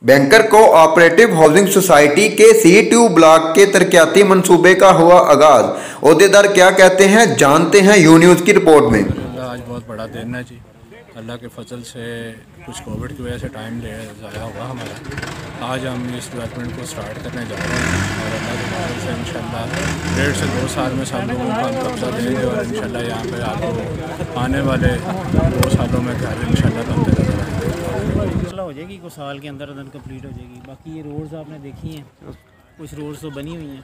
Banker cooperative housing society के C2 block के तरक्याती मंसूबे का हुआ आगाज। ओहदेदार क्या कहते हैं, जानते हैं यू न्यूज़ की रिपोर्ट में। आज बहुत बड़ा दिन है जी, अल्लाह के फजल से कुछ कोविड की वजह से टाइम ज़ाया हुआ हमारा। आज हम इस डेवलपमेंट को स्टार्ट करने जा रहे हैं और अल्लाह के फजल से इंशाल्लाह 1.5 से 2 साल में सब लोगों को हम कब्जा देंगे और इंशाल्लाह यहाँ पे आपको आने वाले 2 सालों में घर इंशाल्लाह बनते नजर आएंगे। हो जाएगी, कुछ साल के अंदर कंप्लीट हो जाएगी। बाकी ये रोड्स आपने देखी हैं, कुछ रोड्स तो बनी हुई हैं,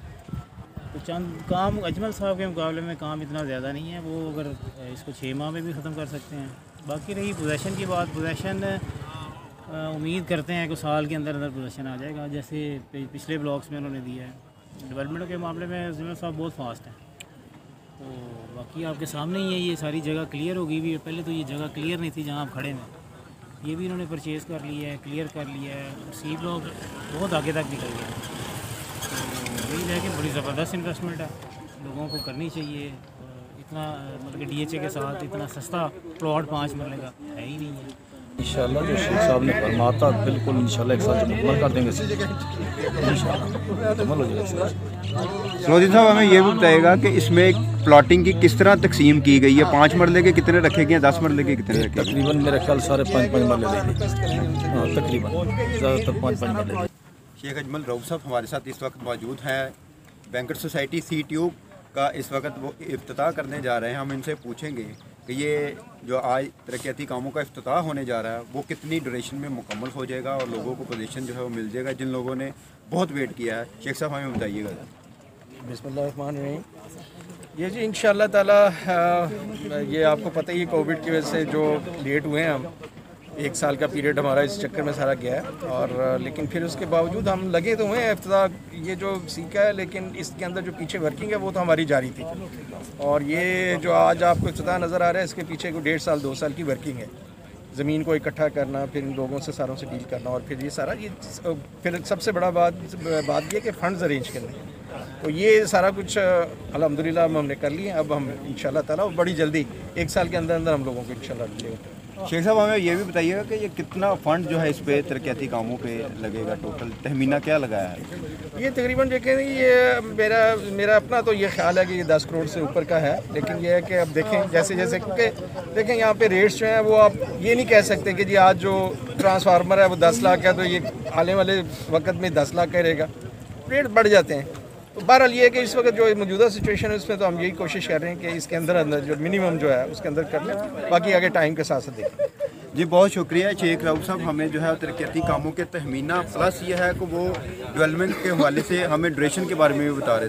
तो चंद काम अजमल साहब के मुकाबले में काम इतना ज़्यादा नहीं है। वो अगर इसको 6 माह में भी ख़त्म कर सकते हैं। बाकी रही पोजेसन की बात, पोजेसन उम्मीद करते हैं कि साल के अंदर पोजेसन आ जाएगा, जैसे पिछले ब्लॉक्स में उन्होंने दिया है। डेवलपमेंट के मामले में अजमल साहब बहुत फास्ट हैं। तो बाकी आपके सामने ही है, ये सारी जगह क्लियर हो गई भी। पहले तो ये जगह क्लियर नहीं थी जहाँ आप खड़े हैं, ये भी इन्होंने परचेज़ कर लिया है, क्लियर कर लिया है। C ब्लॉक बहुत आगे तक निकल गया। तो यही है कि बड़ी ज़बरदस्त इन्वेस्टमेंट है, लोगों को करनी चाहिए। इतना मतलब कि DHA के साथ इतना सस्ता प्लॉट 5 मरले का है ही नहीं है। इंशाल्लाह जो शेख साहब ने फरमाता बिल्कुल इंशाल्लाह एक साथ मुकम्मल कर देंगे, इंशाल्लाह मुकम्मल हो जाएगा। सनोदी साहब हमें ये भी बताएगा कि इसमें प्लॉटिंग की किस तरह तकसीम की गई है। 5 मरले के कितने रखे गए हैं, 10 मरले के कितने रखे? तकरीबन मेरे ख्याल सारे 5-5 मरले लेंगे। हाँ तकरीबन ज़्यादातर 5-5 मरले। शेख अजमल रऊफ साहब हमारे साथ इस वक्त मौजूद हैं। बैंकर सोसाइटी C2 का इस वक्त वो इफ्तिताह करने जा रहे हैं। हम इनसे पूछेंगे कि ये जो आज तरक्याती कामों का इफ्तिताह होने जा रहा है वो कितनी ड्यूरेशन में मुकम्मल हो जाएगा और लोगों को पोजीशन जो है वो मिल जाएगा, जिन लोगों ने बहुत वेट किया है। शेख साहब हमें बताइएगा। बिस्मिल्लाहिर्रहमानिर्रहीम। ये जी इंशाअल्लाह ताला ये आपको पता ही कोविड की वजह से जो लेट हुए हैं हम, 1 साल का पीरियड हमारा इस चक्कर में सारा गया है। और लेकिन फिर उसके बावजूद हम लगे तो हुए हैं। इफ्तिताह ये जो सीखा है, लेकिन इसके अंदर जो पीछे वर्किंग है वो तो हमारी जारी थी। और ये जो आज आपको इफ्तिताह नज़र आ रहा है, इसके पीछे को 1.5 साल 2 साल की वर्किंग है। ज़मीन को इकट्ठा करना, फिर इन लोगों से सारों से डील करना, और फिर ये सारा ये फिर सबसे बड़ा बात ये कि फ़ंड्स अरेंज करने। तो ये सारा कुछ अल्हम्दुलिल्लाह हमने कर लिया। अब हम इंशाल्लाह ताला बड़ी जल्दी 1 साल के अंदर अंदर हम लोगों को इंशाल्लाह मिलेगा। शेख साहब हमें ये भी बताइएगा कि ये कितना फ़ंड जो है इस पे तरक्याती कामों पे लगेगा, टोटल तहमीना क्या लगाया है? ये तकरीबन देखें, ये मेरा अपना तो ये ख्याल है कि ये 10 करोड़ से ऊपर का है। लेकिन ये है कि अब देखें जैसे जैसे, क्योंकि देखें यहाँ पे रेट्स जो हैं वो आप ये नहीं कह सकते कि जी आज जो ट्रांसफार्मर है वो 10 लाख है तो ये आने वाले वक्त में 10 लाख का रहेगा। रेट बढ़ जाते हैं। तो बहरहाल ये है कि इस वक्त जो मौजूदा सिचुएशन है उसमें तो हम यही कोशिश कर रहे हैं कि इसके अंदर जो मिनिमम जो है उसके अंदर कर लें, बाकी आगे टाइम के साथ साथ देखें। जी बहुत शुक्रिया शेख रऊफ साहब, हमें जो है तरक्याती कामों के तहमीना प्लस ये है कि वो डेवलपमेंट के हवाले से हमें ड्यूरेशन के बारे में भी बता रहे थे।